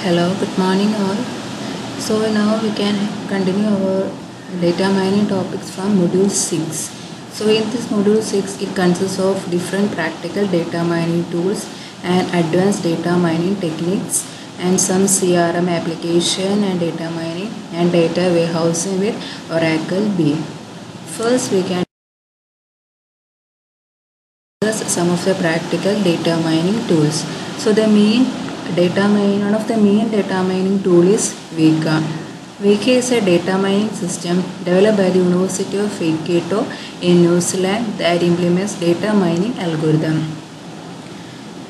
Hello, good morning all. So now we can continue our data mining topics from module 6. So in this module 6 it consists of different practical data mining tools and advanced data mining techniques and some CRM application and data mining and data warehousing with Oracle B. First we can discuss some of the practical data mining tools. So one of the main data mining tool is Vika. Vika is a data mining system developed by the University of Waikato in New Zealand that implements data mining algorithm.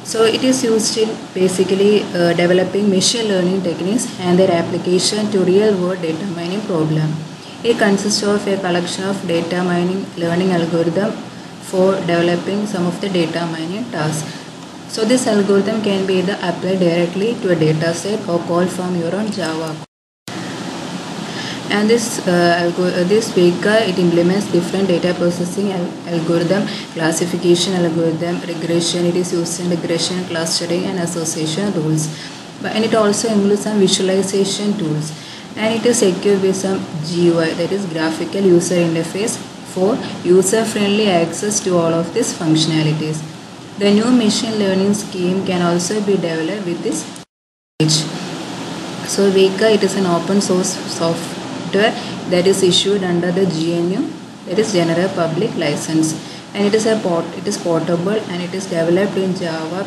So it is used in basically developing machine learning techniques and their application to real world data mining problem. It consists of a collection of data mining learning algorithm for developing some of the data mining tasks. So this algorithm can be either applied directly to a data set or called from your own Java. And this Vika, it implements different data processing algorithm, classification algorithm, regression. It is used in regression, clustering, and association rules. And it also includes some visualization tools. And it is equipped with some GUI, that is graphical user interface, for user-friendly access to all of these functionalities. The new machine learning scheme can also be developed with this page. So Vika, it is an open source software that is issued under the GNU, that is General Public License, and it is portable and it is developed in Java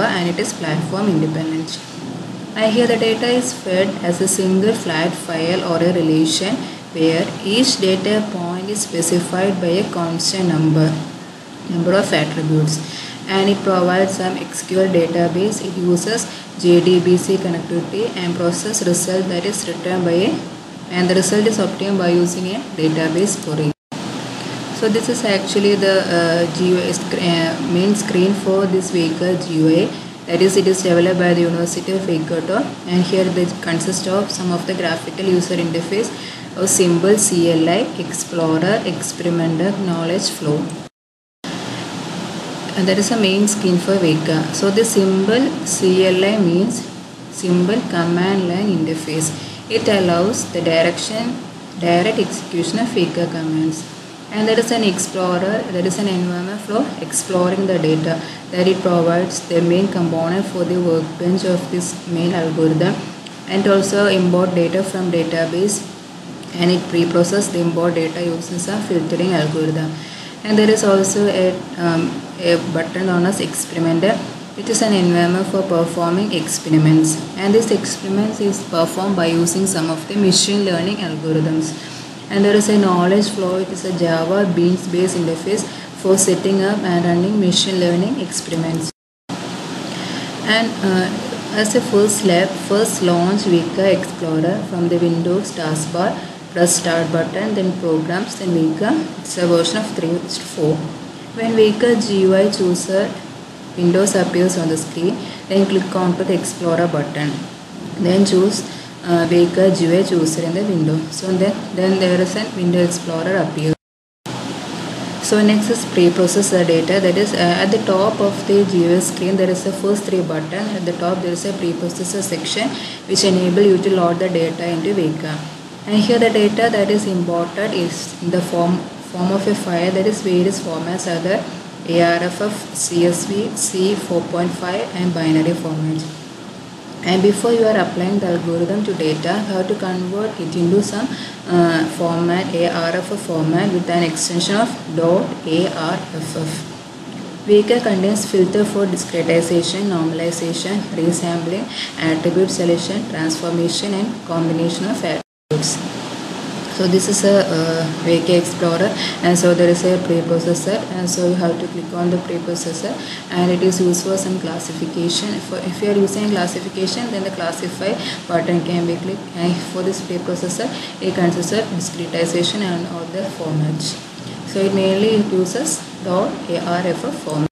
and it is platform independent. And here the data is fed as a single flat file or a relation where each data point is specified by a constant number of attributes, and it provides some SQL database. It uses JDBC connectivity and process result that is returned and the result is obtained by using a database query. So this is actually the main screen for this Vika GUI. That is, it is developed by the University of Waikato, and here it consists of some of the graphical user interface of Symbol, CLI, Explorer, Experimenter, Knowledge Flow. And that is a main screen for Vika. So the Symbol CLI means Symbol Command Line Interface. It allows the direct execution of Vika commands. And there is an Explorer, that is an environment for exploring the data, that it provides the main component for the workbench of this main algorithm, and also import data from database, and it pre-processes the import data using some filtering algorithm. And there is also a button known as Experimenter, which is an environment for performing experiments, and this experiments is performed by using some of the machine learning algorithms. And there is a knowledge flow. It is a Java Beans based interface for setting up and running machine learning experiments. And as a first launch Vika Explorer from the Windows taskbar. Press start button, then programs, then Vika. It's a version of 3.4. When Vika GUI chooser Windows appears on the screen, then click on to the Explorer button. Then choose Vika GUI chooser in the window. So then there is a Windows Explorer appears. So next is pre-process the data. That is at the top of the GUI screen there is a first three button. At the top there is a pre-processor section which enable you to load the data into Vika. And here the data that is imported is in the form of a file, that is various formats are the ARFF, CSV, C 4.5 and binary format. And before you are applying the algorithm to data, you have to convert it into some format, ARFF format with an extension of .ARFF. Vika contains filter for discretization, normalization, resampling, attribute selection, transformation and combination of attributes. So this is a Vika Explorer, and so there is a preprocessor, and so you have to click on the preprocessor, and it is used for some classification. If you are using classification, then the classify button can be clicked, and for this preprocessor it consists of discretization and all the formats. So it mainly uses .ARFF format.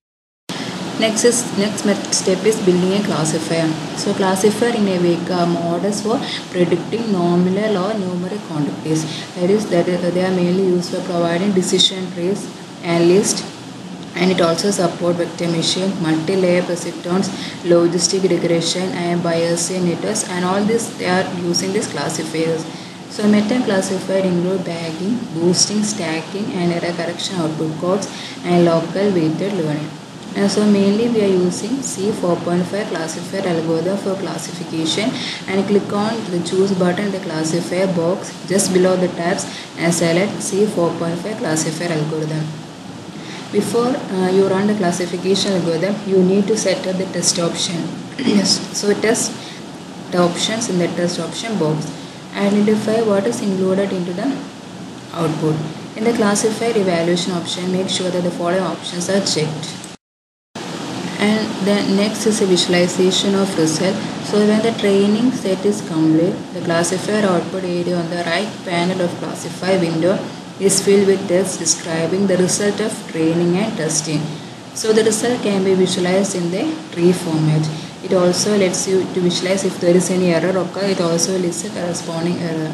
Next step is building a classifier. So classifier in a Vika models for predicting nominal or numeric quantities. That is, they are mainly used for providing decision trees and list and it also support vector machine, multi-layer persistence, logistic regression, and Bayesian networks, and all this they are using these classifiers. So method classifier include bagging, boosting, stacking, and error correction output codes, and local weighted learning. And so mainly we are using C4.5 classifier algorithm for classification, and click on the choose button in the classifier box just below the tabs and select C4.5 classifier algorithm. Before you run the classification algorithm, you need to set up the test option. Yes, so test the options in the test option box. Identify what is included into the output. In the classifier evaluation option, make sure that the following options are checked. And then next is a visualization of result. So when the training set is complete, the classifier output area on the right panel of classify window is filled with text describing the result of training and testing. So the result can be visualized in the tree format. It also lets you to visualize if there is any error occur. It also lists a corresponding error.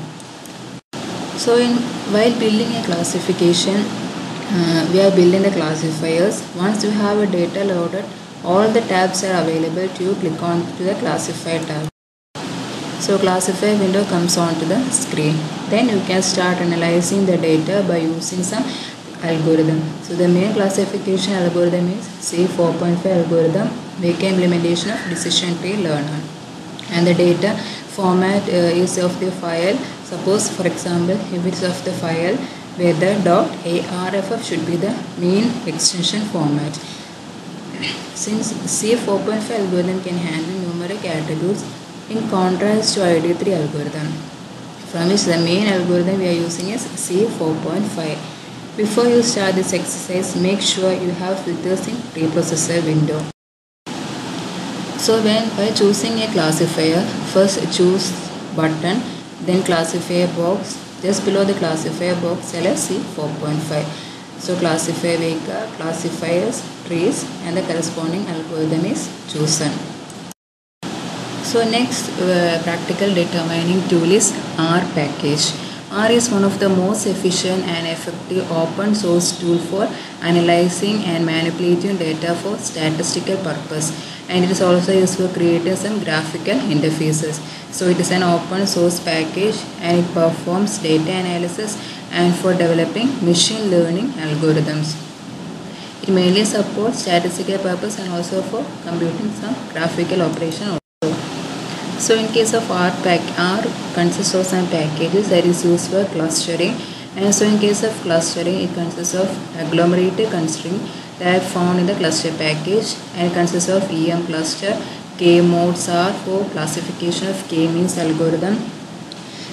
So while building a classification, we are building the classifiers. Once you have a data loaded, all the tabs are available to you. Click on to the classify tab. So classify window comes onto the screen. Then you can start analyzing the data by using some algorithm. So the main classification algorithm is C4.5 algorithm, make implementation of decision tree learner. And the data format is of the file. Suppose for example, if it's of the file where the .arff should be the main extension format. Since C4.5 algorithm can handle numeric attributes in contrast to ID3 algorithm, from which the main algorithm we are using is C4.5. Before you start this exercise, make sure you have filters in preprocessor window. So by choosing a classifier, first choose button, then classifier box. Just below the classifier box, select C4.5. So classifier vector, classifiers, trees, and the corresponding algorithm is chosen. So next practical data mining tool is R package. R is one of the most efficient and effective open source tool for analyzing and manipulating data for statistical purpose, and it is also used for creating some graphical interfaces. So it is an open source package and it performs data analysis and for developing machine learning algorithms. It mainly supports statistical purpose and also for computing some graphical operation also. So in case of R consists of some packages that is used for clustering, and so in case of clustering it consists of agglomerated clustering that are found in the cluster package, and it consists of EM cluster, K modes R for classification of K-means algorithm,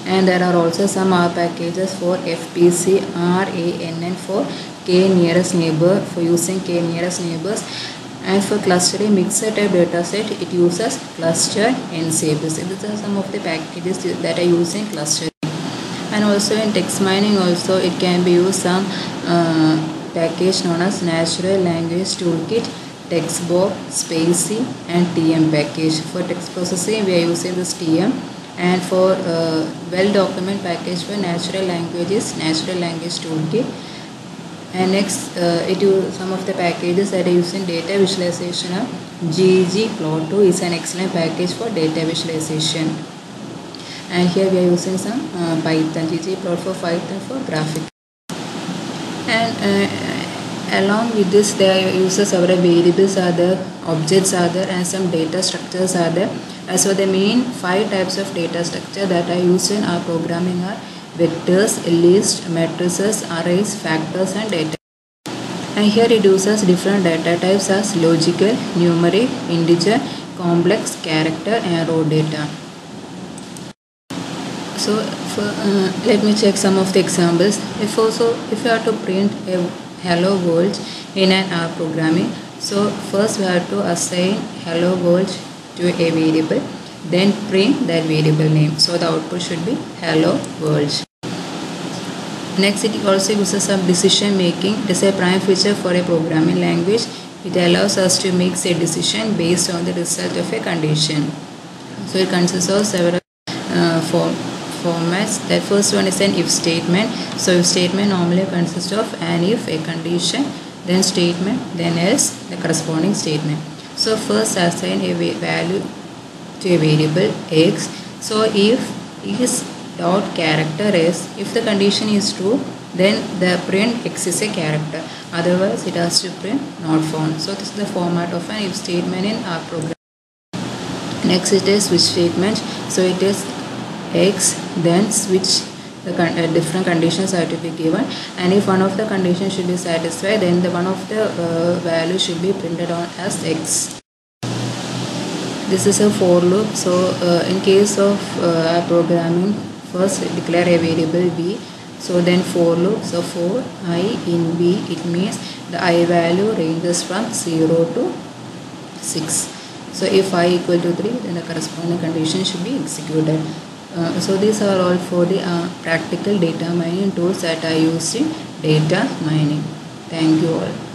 and there are also some R packages for FPC, RANN for K nearest neighbor for using K nearest neighbors, and for clustering mixed type data set it uses cluster NCBs. These are some of the packages that are using clustering. And also in text mining also it can be used some package known as Natural Language Toolkit, TextBox, Spacy, and TM package. For text processing we are using this TM, and for well document package for natural languages, Natural Language Toolkit. And next some of the packages that are using data visualization of ggplot2 is an excellent package for data visualization. And here we are using some Python, ggplot for Python for graphic. And along with this there uses several variables are there, objects are there, and some data structures are there. So the main 5 types of data structure that are used in our programming are vectors, lists, matrices, arrays, factors, and data. And here it uses different data types as logical, numeric, integer, complex, character, and raw data. So let me check some of the examples. If you have to print a hello world in an R programming, so first we have to assign hello world to a variable, then print that variable name. So the output should be hello world. Next, it also uses some decision making. It is a prime feature for a programming language. It allows us to make a decision based on the result of a condition. So it consists of several formats. The first one is an if statement. So if statement normally consists of an if, a condition, then statement, then else the corresponding statement. So first assign a value to a variable x. So if is dot character is, if the condition is true, then the print x is a character, otherwise it has to print not found. So this is the format of an if statement in our program. Next it is switch statement. So it is x, then switch, the different conditions are to be given, and if one of the conditions should be satisfied, then the one of the value should be printed on as x. This is a for loop. So in case of programming, first declare a variable b, so then for loop. So for I in b, it means the I value ranges from 0 to 6. So if I equal to 3, then the corresponding condition should be executed. So these are all for the practical data mining tools that I use in data mining. Thank you all.